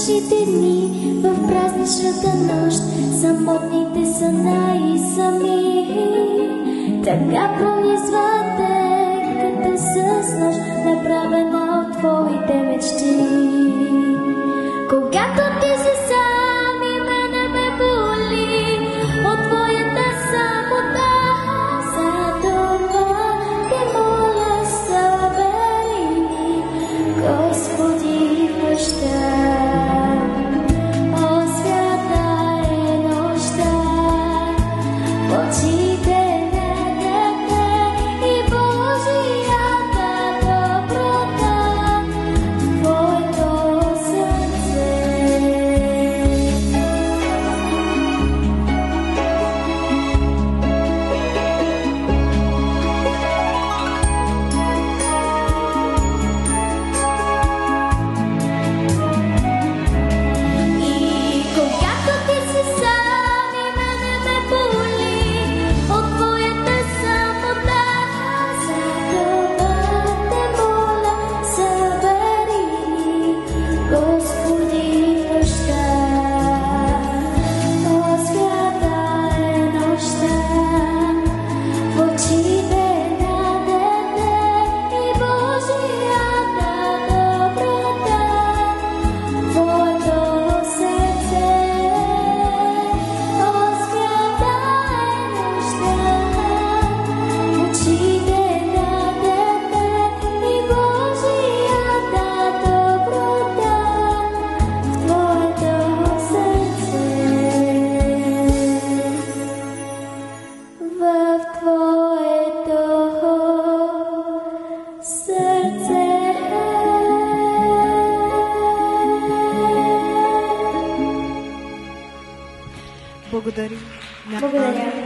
нашите дни в празничната нощ, самотните са най-сами. Така пронизва те, като с нощ, направена от твоите мечти. Когато ти си сам и мене ме боли от твоята самота, за това те моля, събери ми, Господи, прощай. О, свята е нощта, в очите на дете и Божията доброта в твоето сърце. И когато ти си сам и мене ме боли от твоята самота, за това те моля, събери ми, Господи, прощай. О, свята е нощта, в очите на дете и Божията доброта в твоето сърце. О, свята е нощта, в очите на дете и Божията доброта в твоето сърце. В твоето сърце. Благодарим. Благодаря.